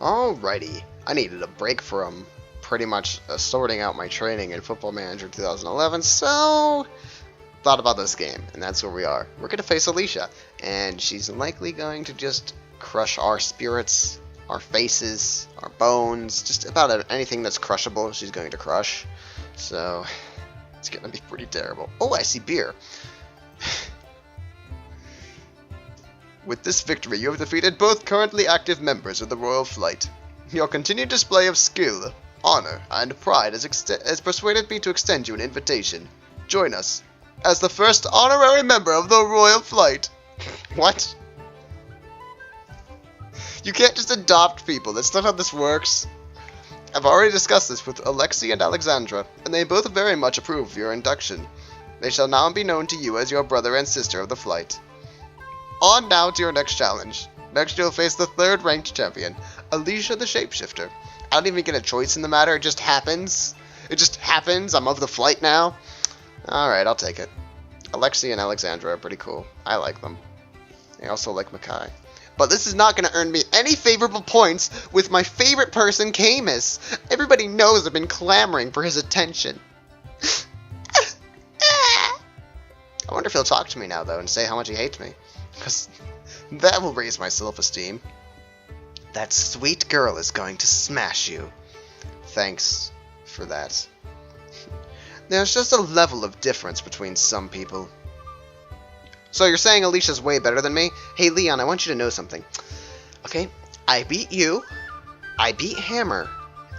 Alrighty. I needed a break from pretty much sorting out my training in Football Manager 2011, so thought about this game, and that's where we are. We're going to face Alycia, and she's likely going to just crush our spirits, our faces, our bones, just about anything that's crushable she's going to crush. So, it's going to be pretty terrible. Oh, I see beer. With this victory, you have defeated both currently active members of the Royal Flight. Your continued display of skill, honor, and pride has persuaded me to extend you an invitation. Join us as the first honorary member of the Royal Flight. What? You can't just adopt people. That's not how this works. I've already discussed this with Alycia and Alexandra, and they both very much approve of your induction. They shall now be known to you as your brother and sister of the flight. On now to your next challenge. Next you'll face the 3rd ranked champion, Alycia the Shapeshifter. I don't even get a choice in the matter, it just happens. It just happens, I'm of the flight now. Alright, I'll take it. Alycia and Alexandra are pretty cool. I like them. I also like Makai. But this is not going to earn me any favorable points with my favorite person, Camus. Everybody knows I've been clamoring for his attention. I wonder if he'll talk to me now, though, and say how much he hates me. Because that will raise my self-esteem. That sweet girl is going to smash you. Thanks for that. There's just a level of difference between some people. So you're saying Alicia's way better than me? Hey, Leon, I want you to know something. Okay, I beat you. I beat Hammer.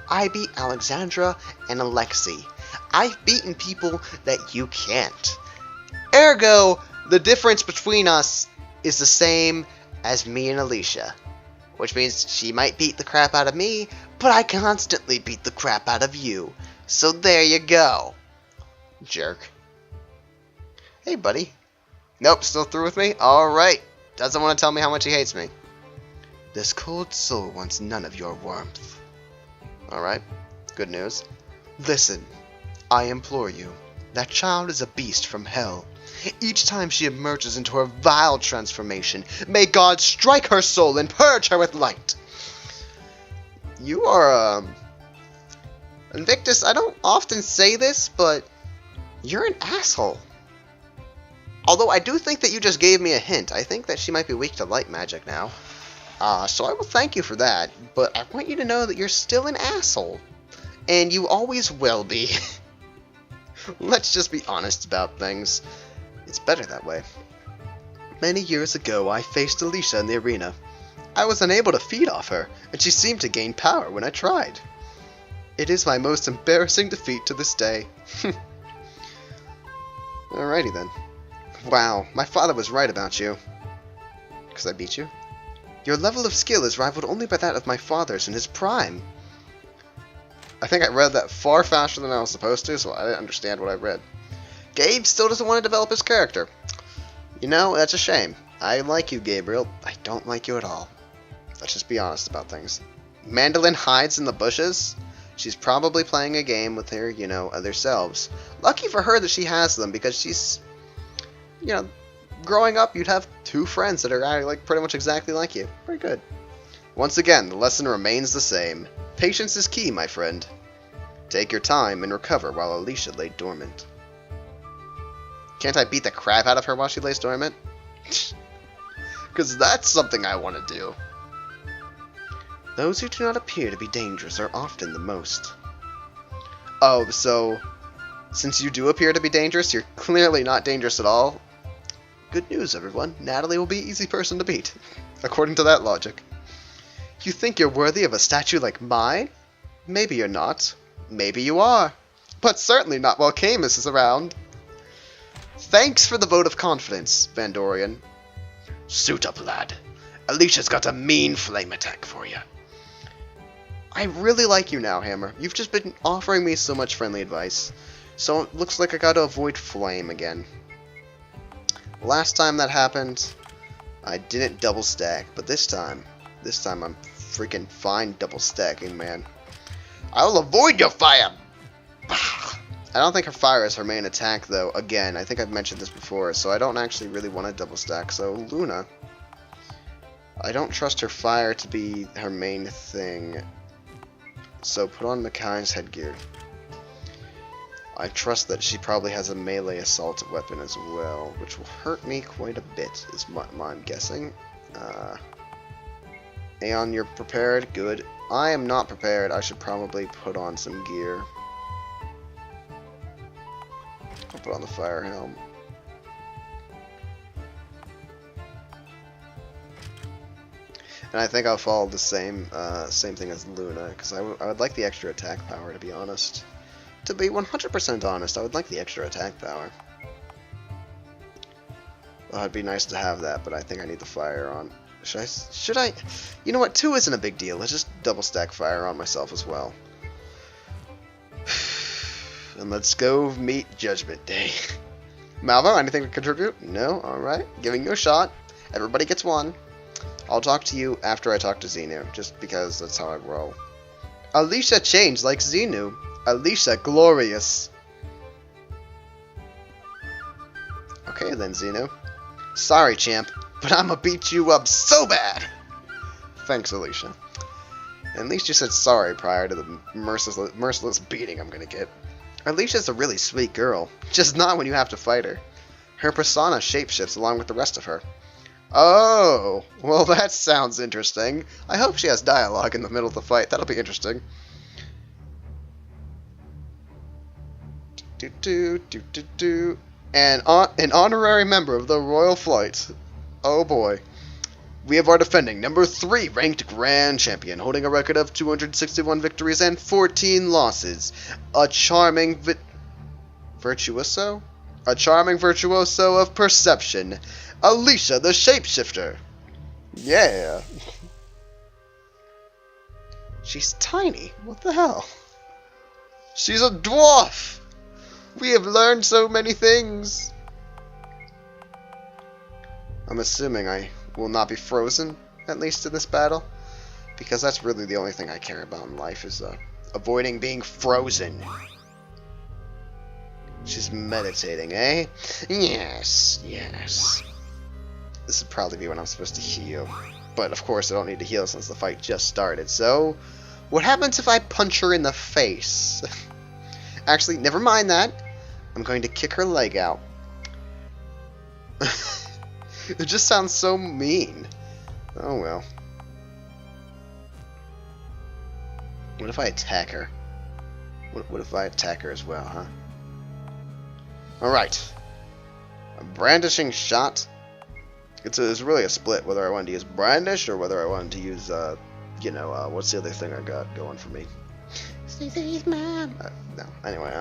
I beat Alexandra and Alexi. I've beaten people that you can't. Ergo, the difference between us is the same as me and Alycia. Which means she might beat the crap out of me, but I constantly beat the crap out of you. So there you go. Jerk. Hey, buddy. Nope, still through with me? Alright. Doesn't want to tell me how much he hates me. This cold soul wants none of your warmth. Alright. Good news. Listen. I implore you. That child is a beast from hell. Each time she emerges into her vile transformation, may God strike her soul and purge her with light. You are, Invictus, I don't often say this, but you're an asshole. Although I do think that you just gave me a hint. I think that she might be weak to light magic now. So I will thank you for that, but I want you to know that you're still an asshole. And you always will be. Let's just be honest about things. It's better that way. Many years ago, I faced Alycia in the arena. I was unable to feed off her, and she seemed to gain power when I tried. It is my most embarrassing defeat to this day. Alrighty then. Wow, my father was right about you. Because I beat you? Your level of skill is rivaled only by that of my father's in his prime. I think I read that far faster than I was supposed to, so I didn't understand what I read. Gabe still doesn't want to develop his character. You know, that's a shame. I like you, Gabriel. I don't like you at all. Let's just be honest about things. Mandolin hides in the bushes? She's probably playing a game with her, you know, other selves. Lucky for her that she has them, because she's, you know, growing up, you'd have 2 friends that are like pretty much exactly like you. Very good. Once again, the lesson remains the same. Patience is key, my friend. Take your time and recover while Alycia lay dormant. Can't I beat the crap out of her while she lays dormant? Because that's something I want to do. Those who do not appear to be dangerous are often the most. Oh, so since you do appear to be dangerous, you're clearly not dangerous at all? Good news, everyone. Natalie will be an easy person to beat, according to that logic. You think you're worthy of a statue like mine? Maybe you're not. Maybe you are. But certainly not while Camus is around. Thanks for the vote of confidence, Vandorian. Suit up, lad. Alicia's got a mean flame attack for you. I really like you now, Hammer. You've just been offering me so much friendly advice. So it looks like I gotta avoid flame again. Last time that happened, I didn't double stack, but this time I'm freaking fine double stacking, man. I will avoid your fire! I don't think her fire is her main attack, though. Again, I think I've mentioned this before, so I don't actually really want to double stack. So, Luna. I don't trust her fire to be her main thing. So put on Mikai's headgear. I trust that she probably has a melee assault weapon as well, which will hurt me quite a bit, is what I'm guessing. Aeon, you're prepared? Good. I am not prepared. I should probably put on some gear. I'll put on the fire helm. And I think I'll follow the same thing as Luna, because I would like the extra attack power, to be honest. To be 100% honest, I would like the extra attack power. Well, it'd be nice to have that, but I think I need the fire on. Should I? You know what? 2 isn't a big deal. Let's just double stack fire on myself as well. And let's go meet Judgment Day. Malvo, anything to contribute? No? Alright. Giving you a shot. Everybody gets one. I'll talk to you after I talk to Xenu, just because that's how I roll. Alycia changed like Xenu. Alycia glorious. Okay then, Xenu. Sorry, champ, but I'ma beat you up so bad. Thanks, Alycia. At least you said sorry prior to the merciless beating I'm gonna get. Alicia's a really sweet girl, just not when you have to fight her. Her persona shapeshifts along with the rest of her. Oh, well that sounds interesting. I hope she has dialogue in the middle of the fight. That'll be interesting. And an honorary member of the Royal Flight. Oh boy. We have our defending number 3 ranked Grand Champion, holding a record of 261 victories and 14 losses. A charming virtuoso? A charming virtuoso of perception. Alycia the Shapeshifter. Yeah. She's tiny. What the hell? She's a dwarf. We have learned so many things. I'm assuming I will not be frozen, at least in this battle, because that's really the only thing I care about in life is avoiding being frozen. She's meditating, eh? Yes, yes. This would probably be when I'm supposed to heal, but of course I don't need to heal since the fight just started, so what happens if I punch her in the face? Actually, never mind that. I'm going to kick her leg out. It just sounds so mean. Oh well. What if I attack her? What if I attack her as well, huh? Alright. A brandishing shot. It's really a split whether I wanted to use brandish or whether I wanted to use, what's the other thing I got going for me? No, anyway,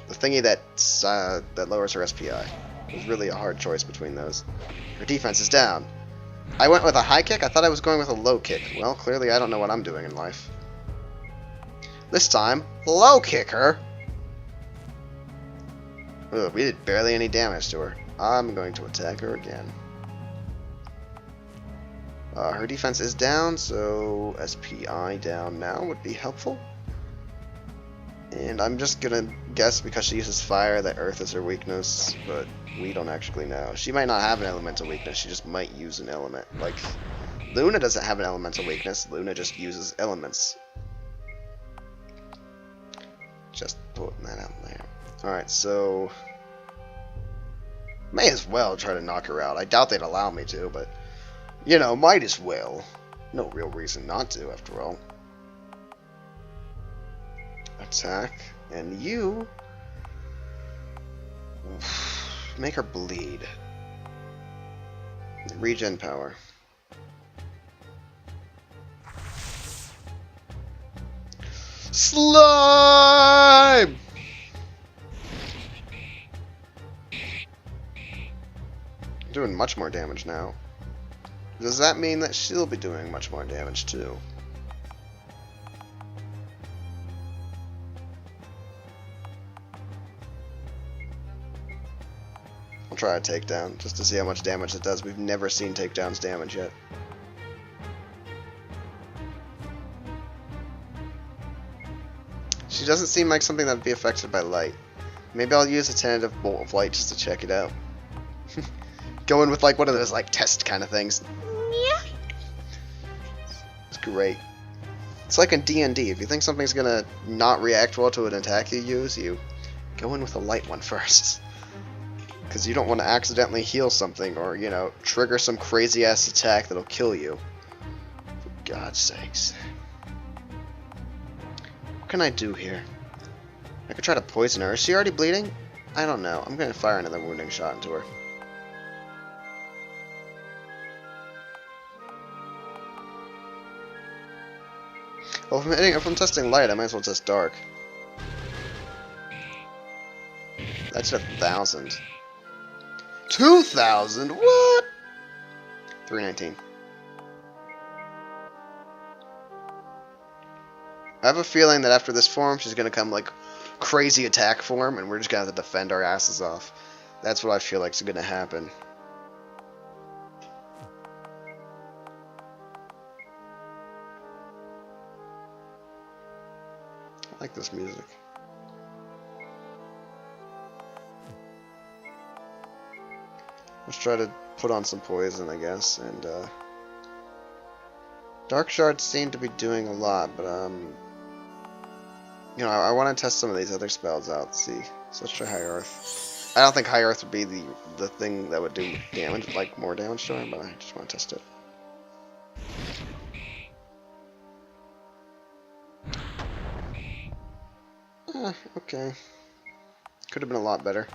the thingy that lowers her SPI. It was really a hard choice between those. Her defense is down. I went with a high kick? I thought I was going with a low kick. Well, clearly I don't know what I'm doing in life. This time, low kick her! Ugh, we did barely any damage to her. I'm going to attack her again. Her defense is down, so SPI down now would be helpful. And I'm just gonna guess because she uses fire that earth is her weakness, but we don't actually know. She might not have an elemental weakness, she just might use an element. Like, Luna doesn't have an elemental weakness, Luna just uses elements. Just putting that out there. Alright, so may as well try to knock her out. I doubt they'd allow me to, but you know, might as well. No real reason not to, after all. Attack, and you make her bleed. Regen power. Slime! Doing much more damage now. Does that mean that she'll be doing much more damage too? I'll try a takedown just to see how much damage it does. We've never seen takedowns damage yet. She doesn't seem like something that would be affected by light. Maybe I'll use a tentative bolt of light just to check it out. Going with like one of those like test kind of things. It's great. It's like in D&D. If you think something's gonna not react well to an attack you use, you go in with a light one first. Because you don't want to accidentally heal something or, you know, trigger some crazy ass attack that'll kill you. For God's sakes. What can I do here? I could try to poison her. Is she already bleeding? I don't know. I'm gonna fire another wounding shot into her. Well, if I'm testing light, I might as well test dark. That's 1,000. 2,000? What? 319. I have a feeling that after this form, she's gonna come like crazy attack form, and we're just gonna have to defend our asses off. That's what I feel like is gonna happen. I like this music. Let's try to put on some poison, I guess, and Dark Shards seem to be doing a lot, but you know, I want to test some of these other spells out. See, so let's try High Earth. I don't think High Earth would be the thing that would do damage, like more damage to her, but I just want to test it. Okay. Could have been a lot better.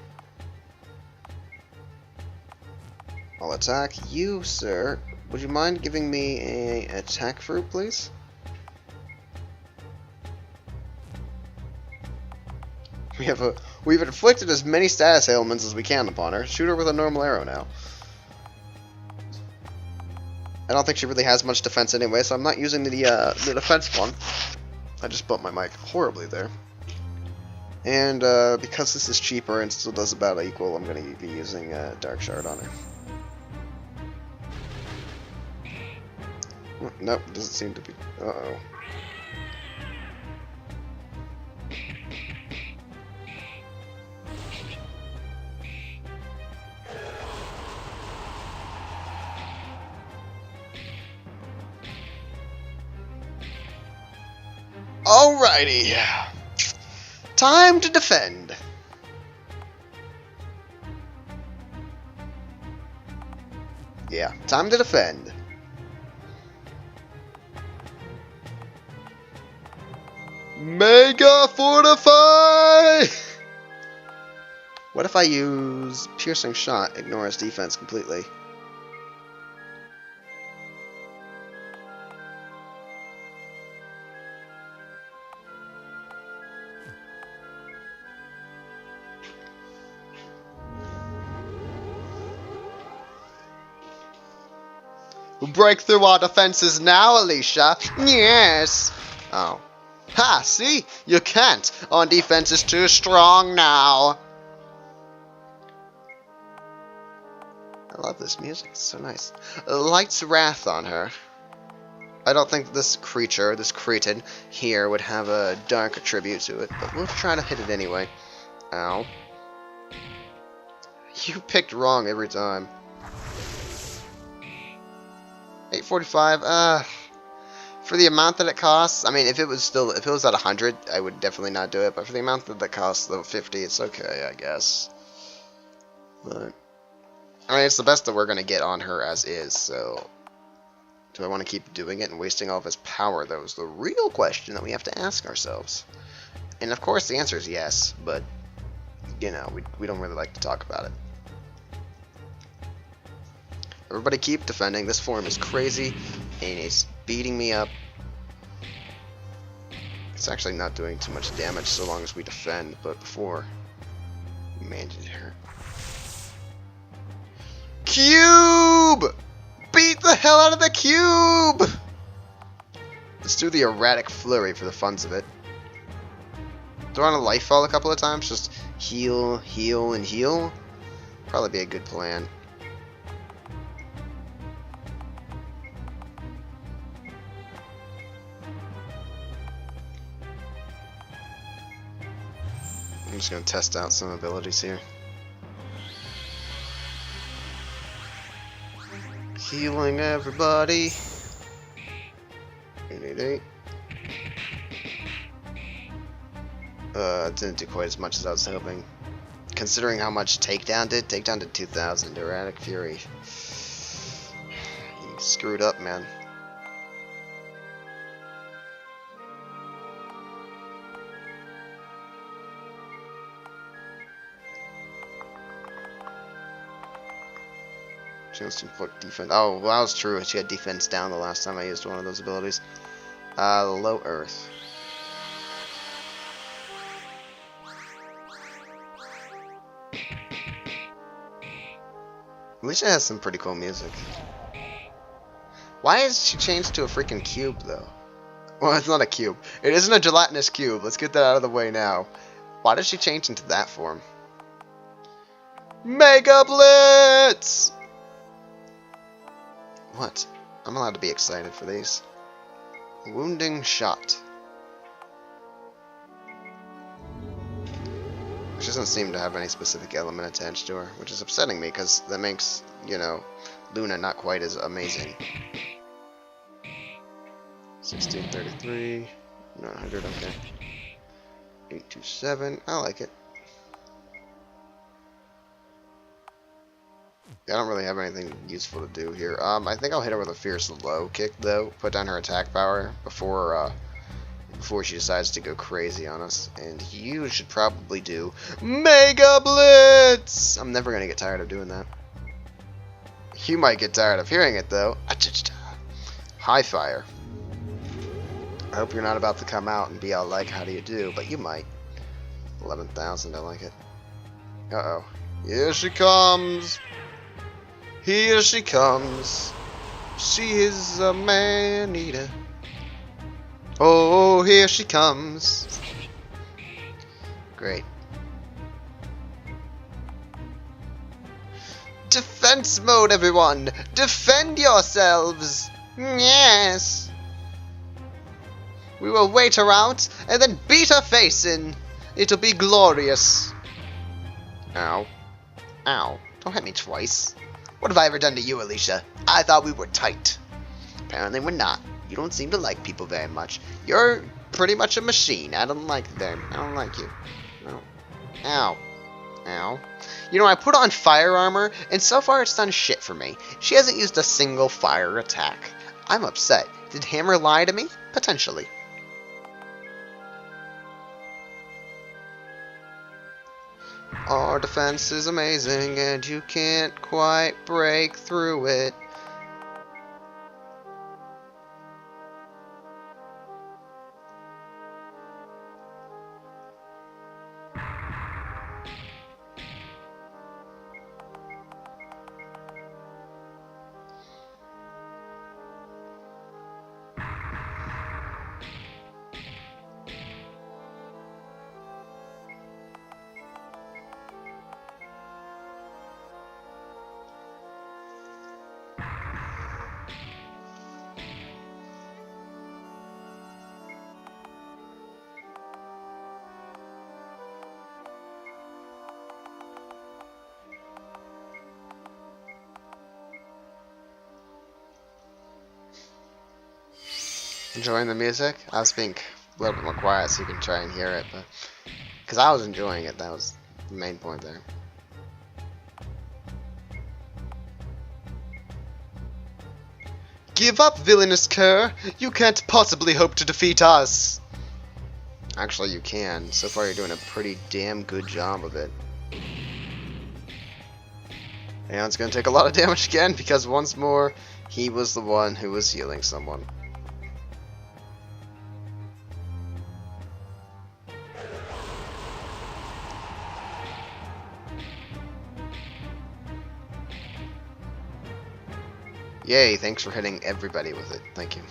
I'll attack you, sir. Would you mind giving me a attack fruit, please? We've inflicted as many status ailments as we can upon her. Shoot her with a normal arrow now. I don't think she really has much defense anyway, so I'm not using the defense one. I just bumped my mic horribly there. And because this is cheaper and still does about equal, I'm going to be using Dark Shard on her. Nope, doesn't seem to be. Uh-oh. Alrighty. Time to defend. Yeah, time to defend. Mega Fortify! What if I use Piercing Shot, ignore his defense completely? Break through our defenses now, Alycia. Yes. Oh. Ha! See? You can't. Our defense is too strong now. I love this music. It's so nice. Light's Wrath on her. I don't think this creature, this cretin here, would have a dark attribute to it, but we'll try to hit it anyway. Ow. You picked wrong every time. 845, for the amount that it costs, I mean, if it was at 100, I would definitely not do it, but for the amount that it costs, though, 50, it's okay, I guess. But, I mean, it's the best that we're gonna get on her as is, so, do I want to keep doing it and wasting all of his power? That was the real question that we have to ask ourselves. And of course, the answer is yes, but, you know, we don't really like to talk about it. Everybody keep defending. This form is crazy, and it's beating me up. It's actually not doing too much damage so long as we defend, but before, man, did it hurt. Cube! Beat the hell out of the cube! Let's do the erratic flurry for the funs of it. Throw on a life fall a couple of times, just heal, heal, and heal. Probably be a good plan. I'm just going to test out some abilities here. Healing everybody. 888. Didn't do quite as much as I was hoping. Considering how much Takedown did. Takedown did 2,000. Erratic Fury. You screwed up, man. Chance to inflict defense. Oh, well, that was true. She had defense down the last time I used one of those abilities. Low Earth. Alycia has some pretty cool music. Why is she changed to a freaking cube, though? Well, it's not a cube. It isn't a gelatinous cube. Let's get that out of the way now. Why did she change into that form? Mega Blitz! What? I'm allowed to be excited for these. Wounding Shot. She doesn't seem to have any specific element attached to her, which is upsetting me, because that makes, you know, Luna not quite as amazing. 1633, 900, okay. 827, I like it. I don't really have anything useful to do here. I think I'll hit her with a Fierce Low kick, though. Put down her attack power before she decides to go crazy on us. And you should probably do Mega Blitz! I'm never going to get tired of doing that. You might get tired of hearing it, though. High Fire. I hope you're not about to come out and be all like, how do you do? But you might. 11,000, I like it. Uh-oh. Here she comes! Here she comes. She is a man-eater. Oh, here she comes. Great. Defense mode, everyone! Defend yourselves! Yes! We will wait her out, and then beat her face in. It'll be glorious. Ow. Ow. Don't hit me twice. What have I ever done to you, Alycia? I thought we were tight. Apparently we're not. You don't seem to like people very much. You're pretty much a machine. I don't like them. I don't like you. No. Ow. Ow. You know, I put on fire armor, and so far it's done shit for me. She hasn't used a single fire attack. I'm upset. Did Hammer lie to me? Potentially. Our defense is amazing, and you can't quite break through it. Enjoying the music? I was being a little bit more quiet so you can try and hear it, but because I was enjoying it, that was the main point there. Give up, villainous cur! You can't possibly hope to defeat us! Actually, you can. So far, you're doing a pretty damn good job of it. And it's going to take a lot of damage again, because once more, he was the one who was healing someone. Yay, thanks for hitting everybody with it. Thank you.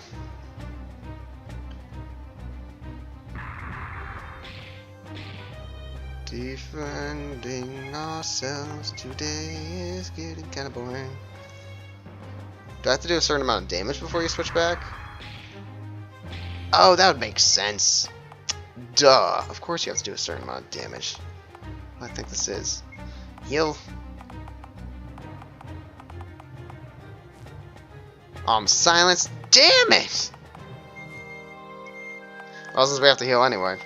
Defending ourselves today is getting kind of boring. Do I have to do a certain amount of damage before you switch back? Oh, that would make sense. Duh. Of course you have to do a certain amount of damage. I think this is. Heal. Silence. Damn it! Well, since we have to heal anyway.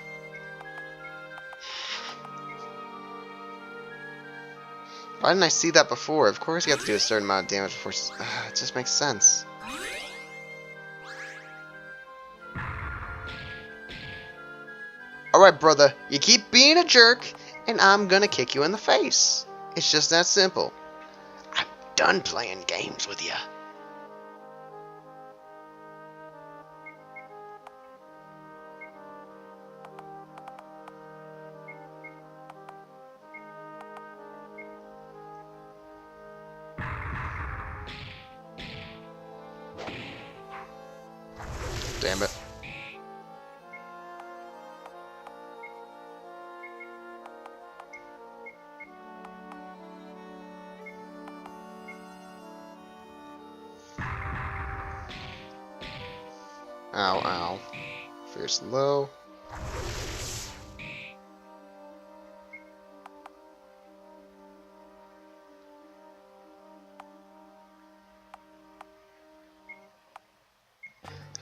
Why didn't I see that before? Of course you have to do a certain amount of damage before... it just makes sense. Alright, brother. You keep being a jerk, and I'm gonna kick you in the face. It's just that simple. I'm done playing games with you. Damn it. Ow, ow. Fierce low.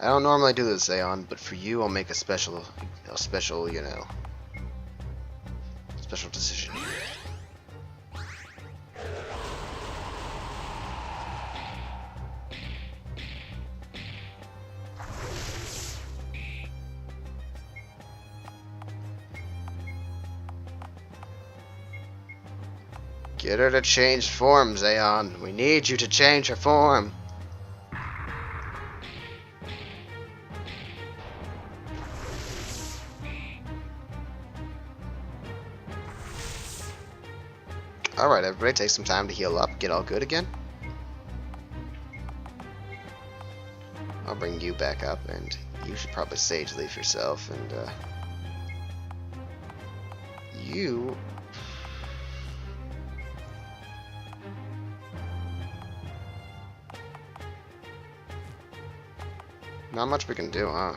I don't normally do this, Aeon, but for you, I'll make a special, you know, special decision here. Get her to change forms, Aeon. We need you to change her form. Alright, everybody, take some time to heal up, get all good again. I'll bring you back up, and you should probably sage leaf yourself, and, you... Not much we can do, huh?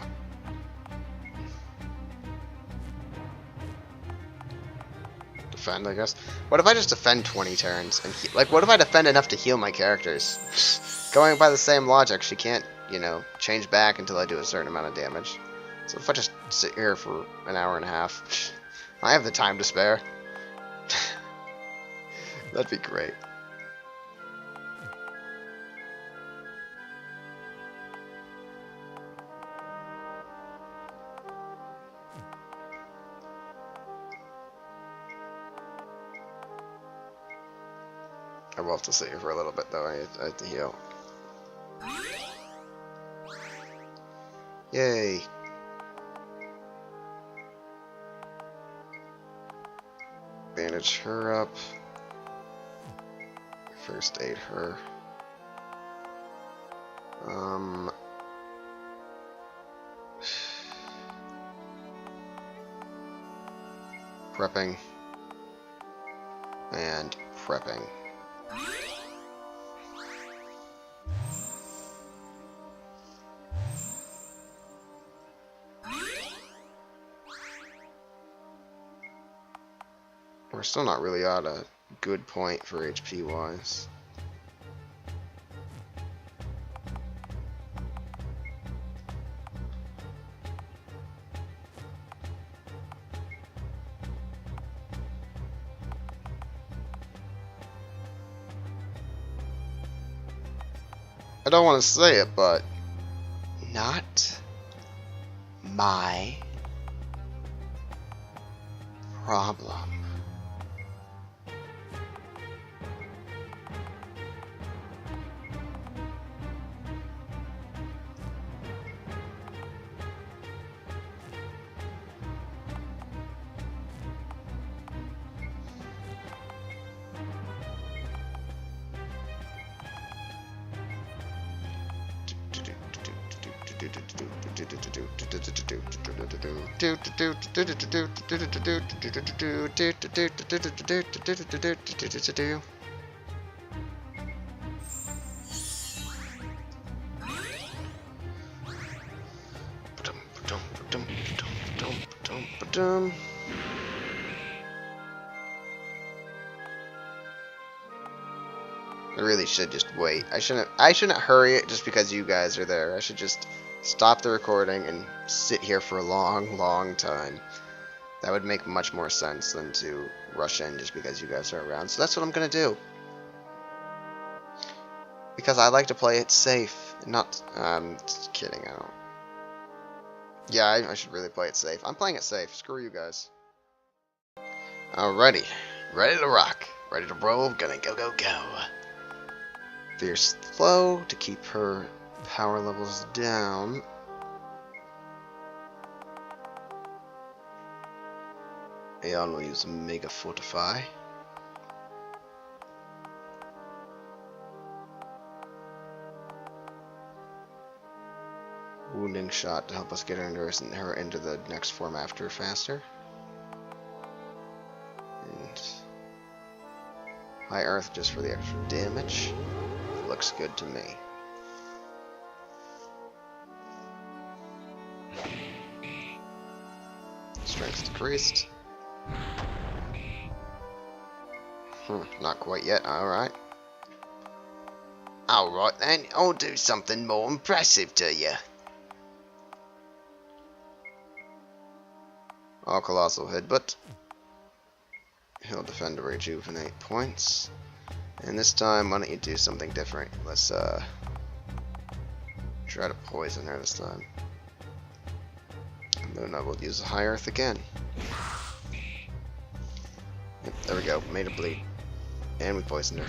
Defend, I guess. What if I just defend 20 turns? And like, what if I defend enough to heal my characters? Going by the same logic, she can't, you know, change back until I do a certain amount of damage. So if I just sit here for an hour and a half, I have the time to spare. That'd be great. I will have to sit here for a little bit, though. I have to heal. Yay. Bandage her up. First aid her. Prepping. And prepping. We're still not really at a good point for HP wise. I don't want to say it, but not my problem. I really should just wait. I shouldn't hurry it just because you guys are there. I should just stop the recording and sit here for a long, long time. That would make much more sense than to rush in just because you guys are around. So that's what I'm gonna do. Because I like to play it safe. Not, just kidding, I don't. Yeah, I should really play it safe. I'm playing it safe. Screw you guys. Alrighty. Ready to rock. Ready to roll. Gonna go, go, go. Fierce flow to keep her power levels down. Aeon will use Mega Fortify. Wounding Shot to help us get her into the next form after faster. And High Earth just for the extra damage. Looks good to me. Strength decreased. Not quite yet, alright. Alright then, I'll do something more impressive to you. All Colossal Headbutt. He'll defend to rejuvenate points. And this time, why don't you do something different? Let's try to poison her this time. And then I will use the High Earth again. Yep, there we go. Made her bleed. And we poisoned her.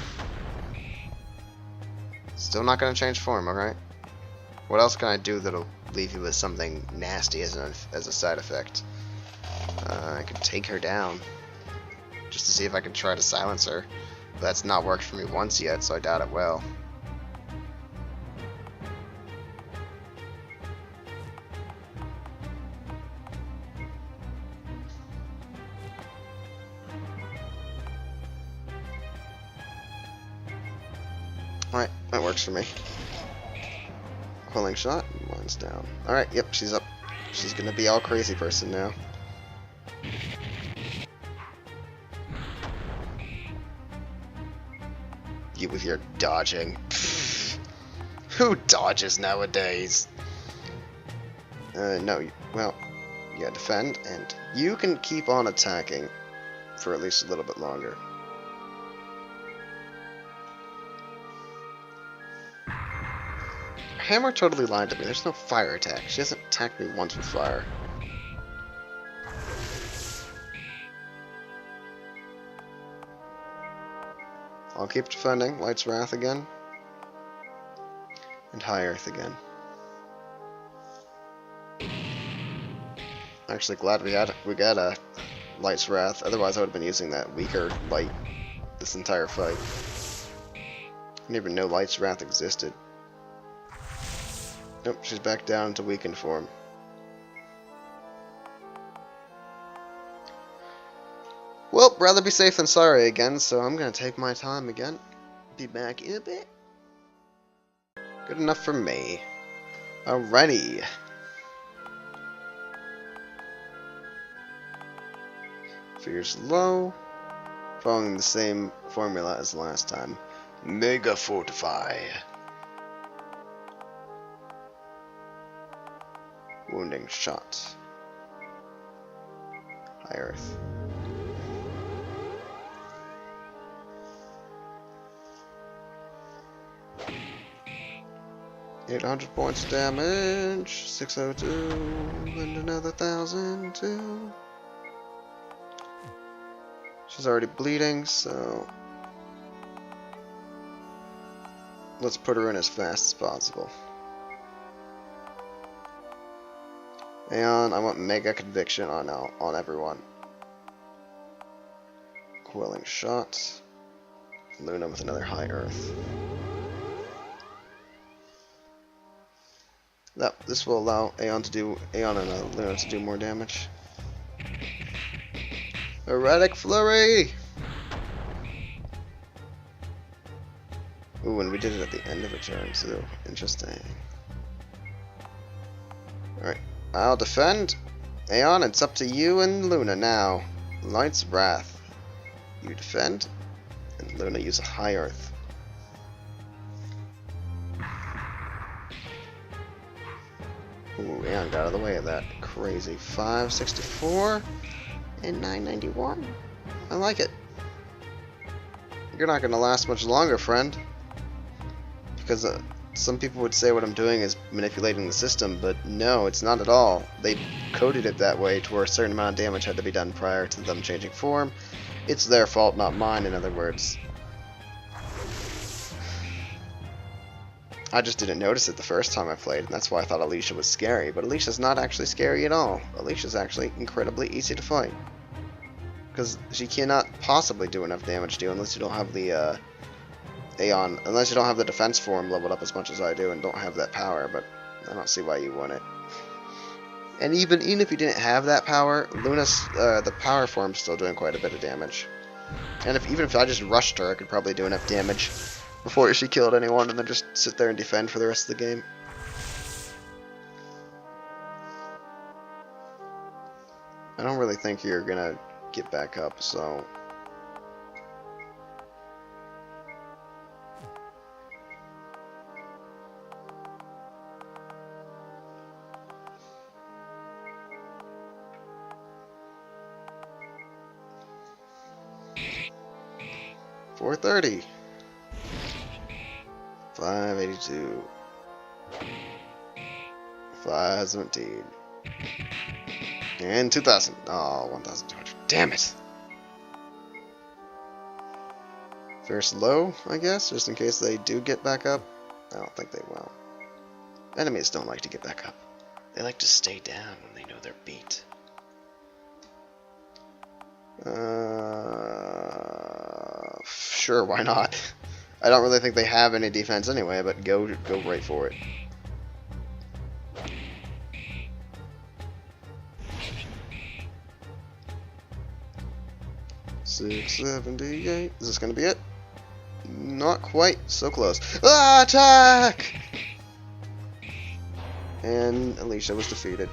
Still not going to change form, alright? What else can I do that'll leave you with something nasty as a side effect? I could take her down. Just to see if I can try to silence her. But that's not worked for me once yet, so I doubt it will. Alright, that works for me. Quelling Shot, mine's down. Alright, yep, she's up. She's gonna be all crazy person now. You with your dodging. Who dodges nowadays? No, well, yeah, defend, and you can keep on attacking for at least a little bit longer. Hammer totally lied to me. There's no fire attack. She hasn't attacked me once with fire. I'll keep defending. Light's Wrath again. And High Earth again. Actually glad we got a Light's Wrath. Otherwise I would have been using that weaker light this entire fight. I didn't even know Light's Wrath existed. Nope, she's back down to weakened form. Well, rather be safe than sorry again, so I'm gonna take my time again. Be back in a bit. Good enough for me. Alrighty. Fierce low. Following the same formula as last time. Mega Fortify. Wounding Shot. High Earth. 800 points of damage, 602, and another 1,002. She's already bleeding, so let's put her in as fast as possible. And I want Mega Conviction on everyone. Quelling Shot. Luna with another High Earth. This will allow Aeon and Luna to do more damage. Erratic Flurry! Ooh, and we did it at the end of a turn, so interesting. Alright, I'll defend. Aeon, it's up to you and Luna now. Light's Wrath. You defend, and Luna use a High Earth. Ooh, yeah, got out of the way of that. Crazy. 564 and 991. I like it. You're not going to last much longer, friend. Because some people would say what I'm doing is manipulating the system, but no, it's not at all. They coded it that way to where a certain amount of damage had to be done prior to them changing form. It's their fault, not mine, in other words. I just didn't notice it the first time I played, and that's why I thought Alycia was scary. But Alicia's not actually scary at all. Alicia's actually incredibly easy to fight. Because she cannot possibly do enough damage to you unless you don't have the Aeon, unless you don't have the defense form leveled up as much as I do and don't have that power, but I don't see why you want it. And even if you didn't have that power, Luna's, the power form's still doing quite a bit of damage. And even if I just rushed her, I could probably do enough damage before she killed anyone and then just sit there and defend for the rest of the game. I don't really think you're gonna get back up, so... $430. 582. 517. And 2,000. Oh, 1,200. Damn it! First low, I guess, just in case they do get back up. I don't think they will. Enemies don't like to get back up. They like to stay down when they know they're beat. Sure, why not? I don't really think they have any defense anyway, but go right for it. $678. Is this gonna be it? Not quite. So close. Ah, attack! And Alycia was defeated.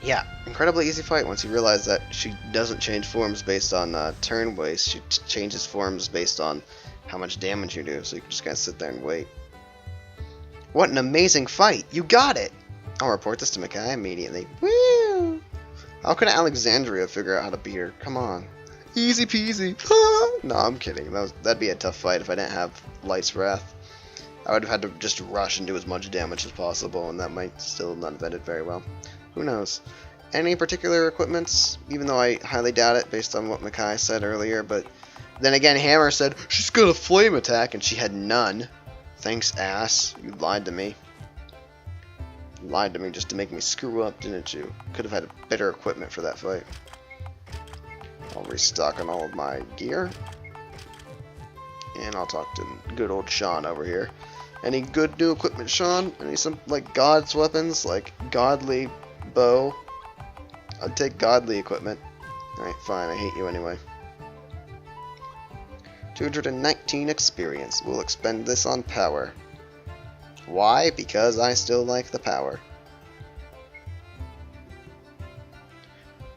Yeah, incredibly easy fight once you realize that she doesn't change forms based on turn waste. She changes forms based on how much damage you do, so you can just kind of sit there and wait. What an amazing fight! You got it! I'll report this to Makai immediately. Woo! How can Alexandria figure out how to beat her? Come on. Easy peasy. No, I'm kidding. That'd be a tough fight if I didn't have Light's Wrath. I would have had to just rush and do as much damage as possible, and that might still not have ended very well. Who knows? Any particular equipments? Even though I highly doubt it based on what Makai said earlier, but then again, Hammer said, she's got a flame attack, and she had none. Thanks, ass. You lied to me. You lied to me just to make me screw up, didn't you? Could have had better equipment for that fight. I'll restock on all of my gear. And I'll talk to good old Sean over here. Any good new equipment, Sean? Any some, like, God's weapons? Like, godly bow? I'd take godly equipment. Alright, fine, I hate you anyway. 219 experience. We'll expend this on power. Why? Because I still like the power.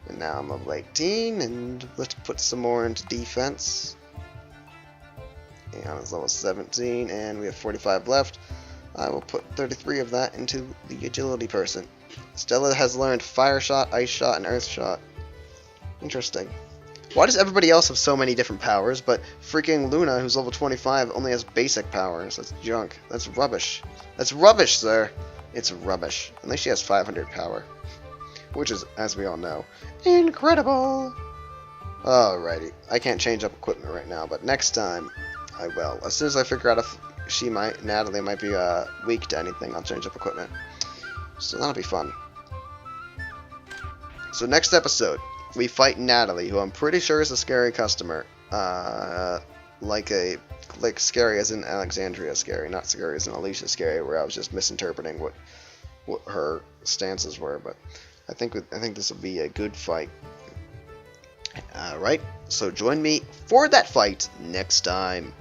And now I'm level 18, and let's put some more into defense. And it's level 17, and we have 45 left. I will put 33 of that into the agility person. Stella has learned Fire Shot, Ice Shot, and Earth Shot. Interesting. Why does everybody else have so many different powers, but freaking Luna, who's level 25, only has basic powers? That's junk. That's rubbish. That's rubbish, sir. It's rubbish. At least she has 500 power. Which is, as we all know, incredible! Alrighty. I can't change up equipment right now, but next time I will. As soon as I figure out if Natalie might be weak to anything, I'll change up equipment. So that'll be fun. So next episode, we fight Natalie, who I'm pretty sure is a scary customer. Like scary as in Alexandria scary, not scary as in Alycia scary, where I was just misinterpreting what her stances were. But I think this will be a good fight. Alright, so join me for that fight next time.